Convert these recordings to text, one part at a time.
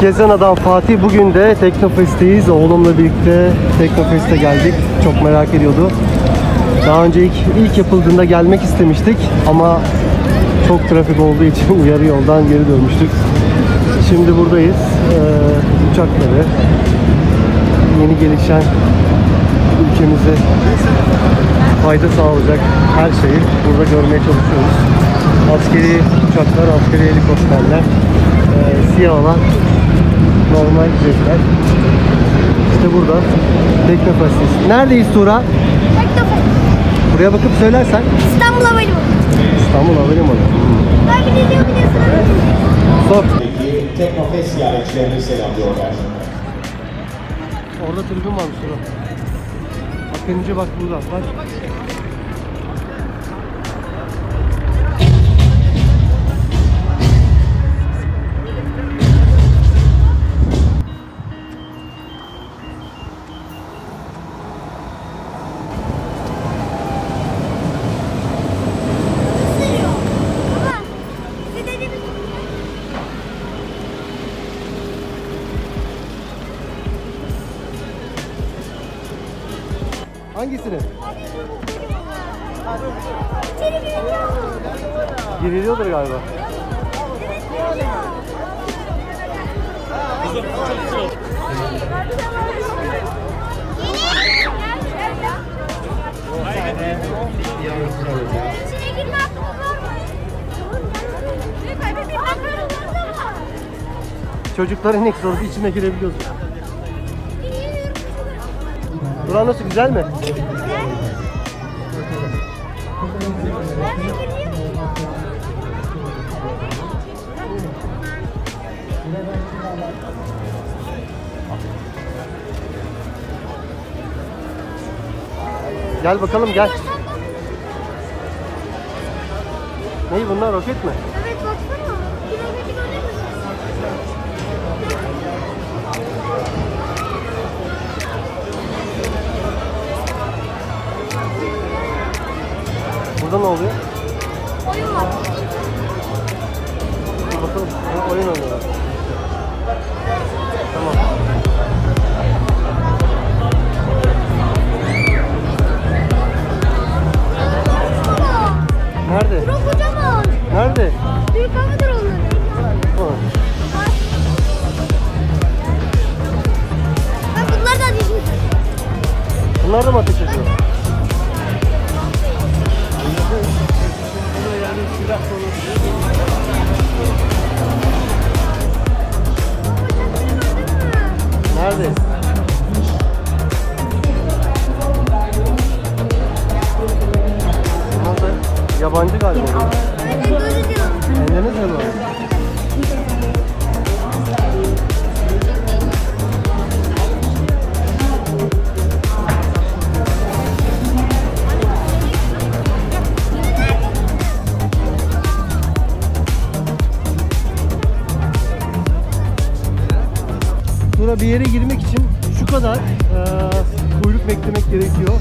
Gezen Adam Fatih. Bugün de TEKNO Fest'teyiz. Oğlumla birlikte TEKNO Fest'e geldik. Çok merak ediyordu. Daha önce ilk yapıldığında gelmek istemiştik ama çok trafik olduğu için yarı yoldan geri dönmüştük. Şimdi buradayız. Uçakları, yeni gelişen ülkemize fayda sağlayacak her şeyi burada görmeye çalışıyoruz. Askeri uçaklar, askeri helikopterler, siyah olan normal jetler. İşte burada TEKNO Fest'teyiz. Neredeyiz Tuğra? TEKNO Fest. Buraya bakıp söylersen. İstanbul Havalimanı. İstanbul Havalimanı. Ben bir de biliyorsun. Sor. TEKNO Fest ziyaretçilerini selamlıyorlar. Orada tribün varmış Tuğra. Bakınca bak burada. Bak. Hangisini? Giriliyordur galiba. Çocukların ne sorusu içine girebiliyorsun. Buran nasıl, güzel mi? Gel bakalım, gel. Ney bunlar, roket mi? Evet, baksana. Burada ne oluyor? Oyun var. Bakalım, oyun oynuyorlar. Tamam. Nerede? Bura kocaman. Nerede? Büyük havadır onların. Bak bunlar da ateş ediyor. Bunlar da mı ateş ediyor? Nerede? Bunlar da yabancı galiba. Endonezya mı? Sonra bir yere girmek için şu kadar kuyruk beklemek gerekiyor.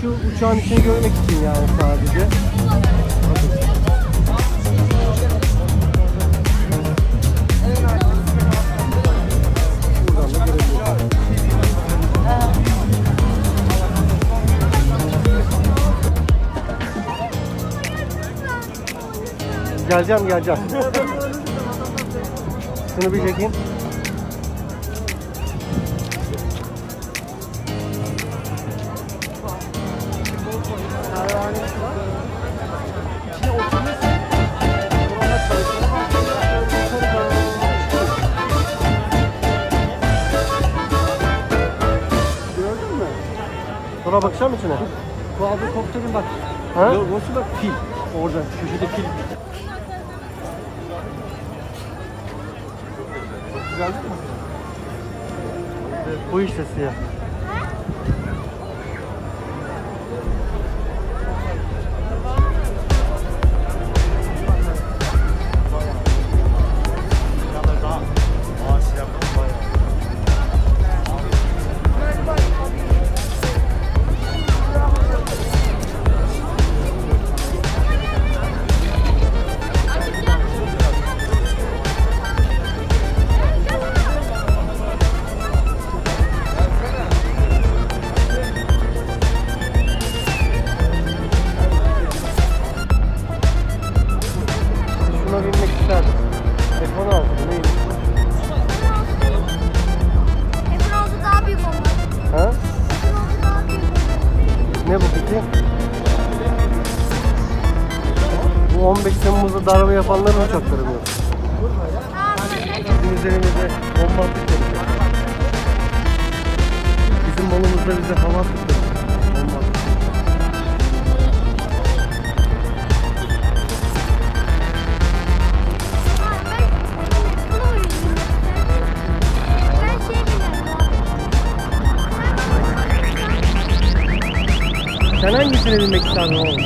Şu uçağın içini görmek için yani sadece. Bakın. Buradan da görebiliyoruz. Geleceğim. Şunu bir çekeyim. Gördün mü? Sonra bakacağım içine. Bu abi kopterin bak. Ha? Logosu bak, fil. Orada köşede fil. Güzel değil mi? Evet, bu işte siyah. Bu 15 Temmuz'da darbe yapanların uçakları mı? Bizim üzerimize bomba attıkları. Bizim malımızda bize hava attıkları. Bomba attıkları. Sen hangisine binmek isterdin oğlum?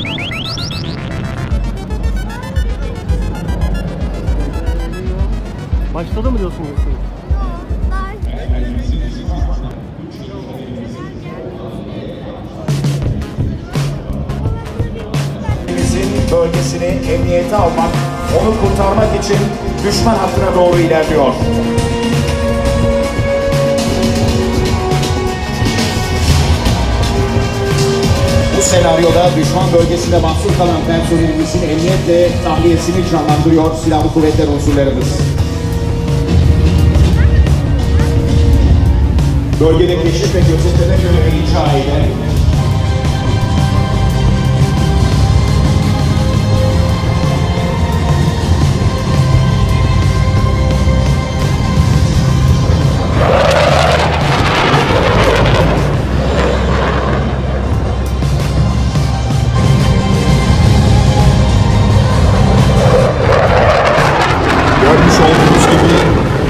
Başladı mı diyorsun yoksa? Bölgesini emniyete almak, onu kurtarmak için düşman hattına doğru ilerliyor. Bu senaryoda düşman bölgesinde mahsur kalan personelimizin emniyetle tahliyesini canlandırıyor silahlı kuvvetler unsurlarımız. Bölgede keşif ve gözetleme görevi icra eden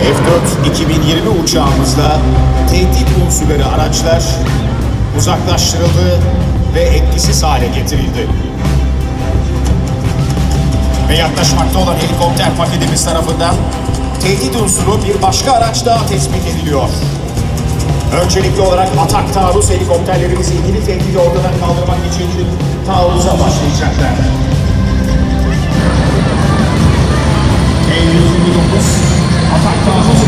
F-4 2020 uçağımızla tehdit unsurları araçlar uzaklaştırıldı ve etkisiz hale getirildi. Ve yaklaşmakta olan helikopter paketimiz tarafından tehdit unsuru bir başka araç daha tespit ediliyor. Öncelikli olarak atak taarruz helikopterlerimiz ilgili tehdidi ortadan kaldırmak için taarruza başlayacaklar. E-129 atak taarruzu.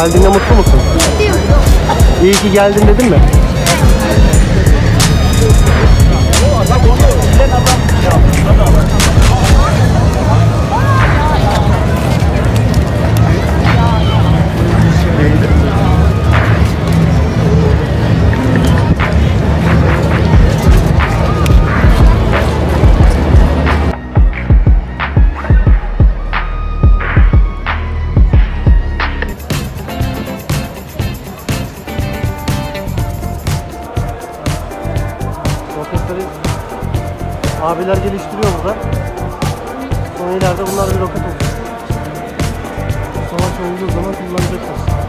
Geldiğinde mutlu musun? Mutluyum. İyi ki geldin dedin mi? Roketleri abiler geliştiriyor burada. Sonra ileride bunlar bir roket olacak. Savaş olduğu zaman kullanacaklar.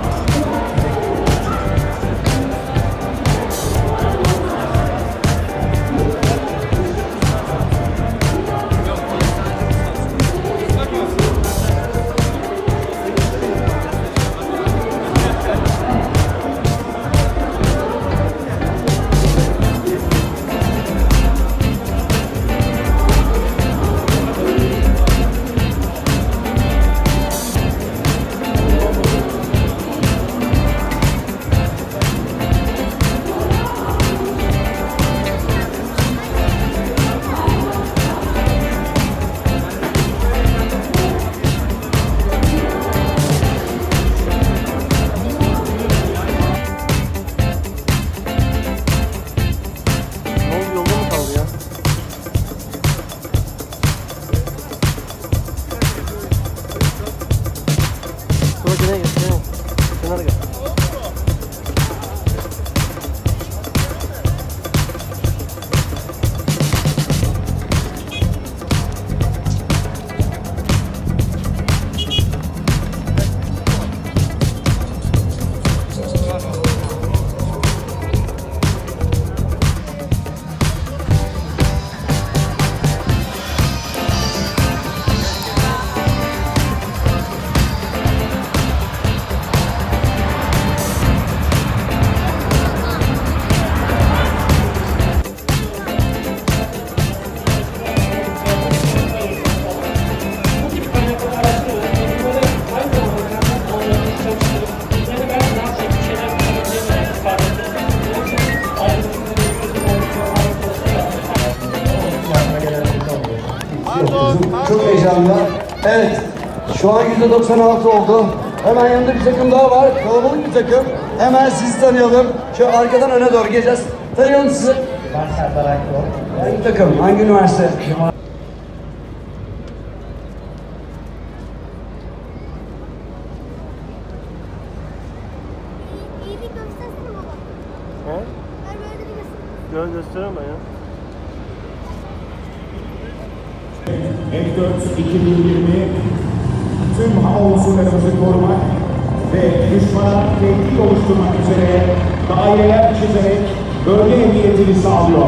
Çok heyecanlı. Evet, şu an %96 oldu. Hemen yanında bir takım daha var. Kalabalık bir takım. Hemen sizi tanıyalım. Şu arkadan öne doğru geleceğiz. Tanıyalım sizi. Ben Serdar Aykol. Hangi takım? Hangi üniversite? İyilik göstersene baba. He? Ver böyle bir göster. Gösteriyorum ben ya. F4 2020 tüm hava unsurlarımızı korumak ve düşmana tehdit oluşturmak üzere daireler çizerek bölge emniyetini sağlıyor.